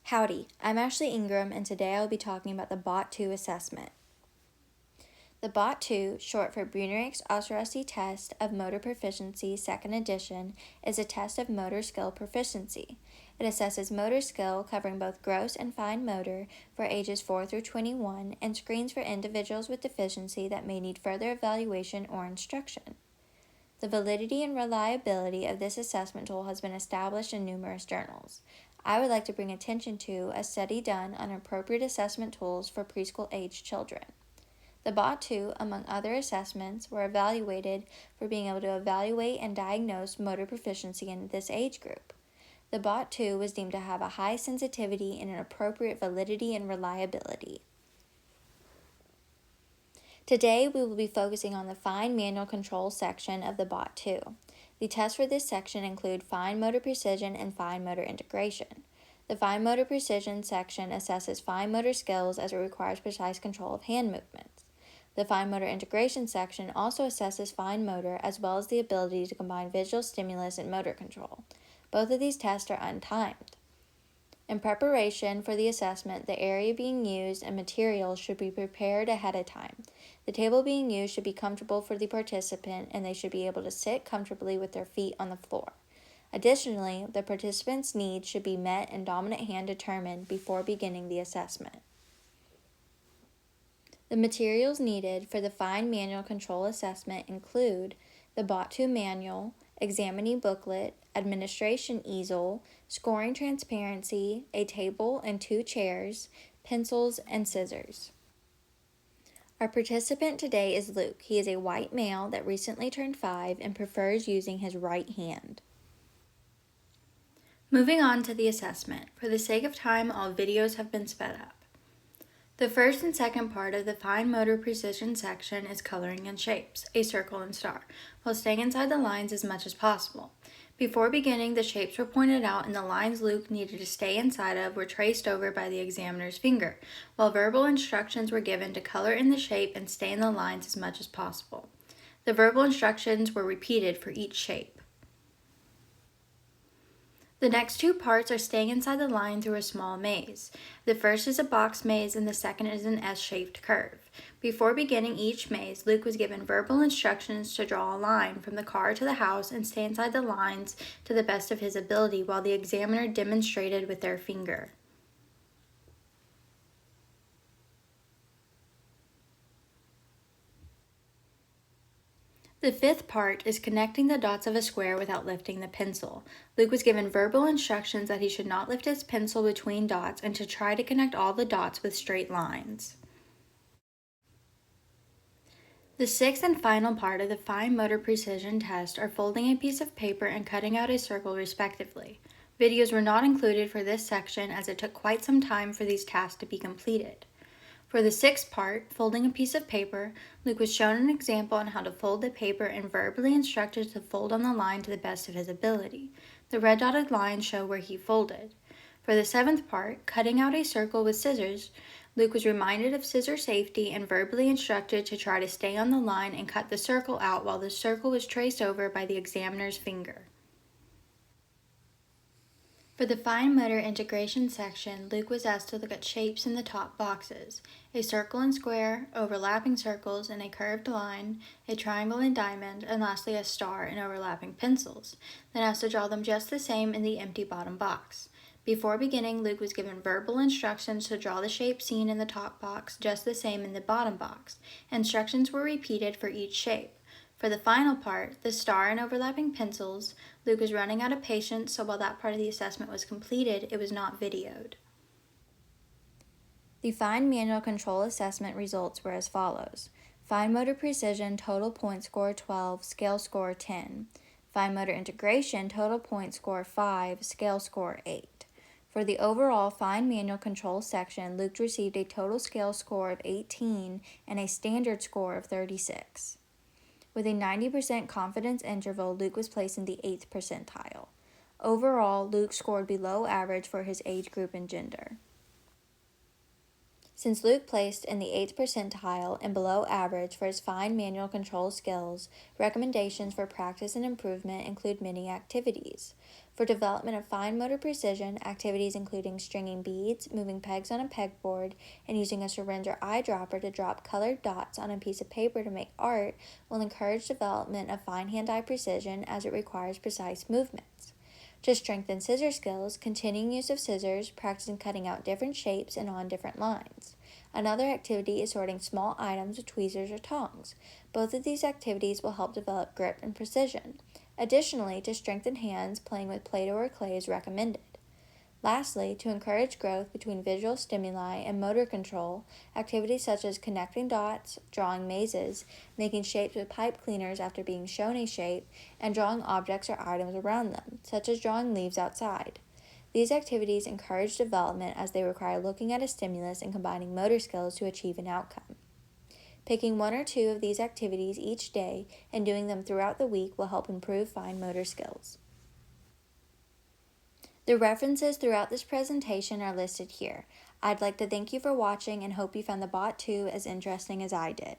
Howdy, I'm Ashley Ingram, and today I will be talking about the BOT2 assessment. The BOT2, short for Bunerick's-Oserosky Test of Motor Proficiency, 2nd edition, is a test of motor skill proficiency. It assesses motor skill covering both gross and fine motor for ages 4 through 21 and screens for individuals with deficiency that may need further evaluation or instruction. The validity and reliability of this assessment tool has been established in numerous journals. I would like to bring attention to a study done on appropriate assessment tools for preschool-age children. The BOT2, among other assessments, were evaluated for being able to evaluate and diagnose motor proficiency in this age group. The BOT2 was deemed to have a high sensitivity and an appropriate validity and reliability. Today, we will be focusing on the fine manual control section of the BOT2. The tests for this section include fine motor precision and fine motor integration. The fine motor precision section assesses fine motor skills as it requires precise control of hand movements. The fine motor integration section also assesses fine motor as well as the ability to combine visual stimulus and motor control. Both of these tests are untimed. In preparation for the assessment, the area being used and materials should be prepared ahead of time. The table being used should be comfortable for the participant, and they should be able to sit comfortably with their feet on the floor. Additionally, the participant's needs should be met and dominant hand determined before beginning the assessment. The materials needed for the fine manual control assessment include the BOT2 manual, examining booklet, administration easel, scoring transparency, a table and 2 chairs, pencils, and scissors. Our participant today is Luke. He is a white male that recently turned 5 and prefers using his right hand. Moving on to the assessment. For the sake of time, all videos have been sped up. The first and second part of the fine motor precision section is coloring in shapes, a circle and star, while staying inside the lines as much as possible. Before beginning, the shapes were pointed out and the lines Luke needed to stay inside of were traced over by the examiner's finger, while verbal instructions were given to color in the shape and stay in the lines as much as possible. The verbal instructions were repeated for each shape. The next 2 parts are staying inside the line through a small maze. The first is a box maze and the second is an S-shaped curve. Before beginning each maze, Luke was given verbal instructions to draw a line from the car to the house and stay inside the lines to the best of his ability while the examiner demonstrated with their finger. The 5th part is connecting the dots of a square without lifting the pencil. Luke was given verbal instructions that he should not lift his pencil between dots and to try to connect all the dots with straight lines. The 6th and final part of the fine motor precision test are folding a piece of paper and cutting out a circle respectively. Videos were not included for this section as it took quite some time for these tasks to be completed. For the 6th part, folding a piece of paper, Luke was shown an example on how to fold the paper and verbally instructed to fold on the line to the best of his ability. The red dotted lines show where he folded. For the 7th part, cutting out a circle with scissors, Luke was reminded of scissor safety and verbally instructed to try to stay on the line and cut the circle out while the circle was traced over by the examiner's finger. For the fine motor integration section, Luke was asked to look at shapes in the top boxes, a circle and square, overlapping circles and a curved line, a triangle and diamond, and lastly a star and overlapping pencils, then asked to draw them just the same in the empty bottom box. Before beginning, Luke was given verbal instructions to draw the shape seen in the top box just the same in the bottom box. Instructions were repeated for each shape. For the final part, the star and overlapping pencils, Luke was running out of patience, so while that part of the assessment was completed, it was not videoed. The fine manual control assessment results were as follows. Fine motor precision, total point score 12, scale score 10. Fine motor integration, total point score 5, scale score 8. For the overall fine manual control section, Luke received a total scale score of 18 and a standard score of 36. With a 90% confidence interval, Luke was placed in the 8th percentile. Overall, Luke scored below average for his age group and gender. Since Luke placed in the 8th percentile and below average for his fine manual control skills, recommendations for practice and improvement include many activities. For development of fine motor precision, activities including stringing beads, moving pegs on a pegboard, and using a syringe or eyedropper to drop colored dots on a piece of paper to make art will encourage development of fine hand-eye precision as it requires precise movements. To strengthen scissor skills, continuing use of scissors, practicing cutting out different shapes and on different lines. Another activity is sorting small items with tweezers or tongs. Both of these activities will help develop grip and precision. Additionally, to strengthen hands, playing with Play-Doh or clay is recommended. Lastly, to encourage growth between visual stimuli and motor control, activities such as connecting dots, drawing mazes, making shapes with pipe cleaners after being shown a shape, and drawing objects or items around them, such as drawing leaves outside. These activities encourage development as they require looking at a stimulus and combining motor skills to achieve an outcome. Picking one or two of these activities each day and doing them throughout the week will help improve fine motor skills. The references throughout this presentation are listed here. I'd like to thank you for watching and hope you found the BOT2 as interesting as I did.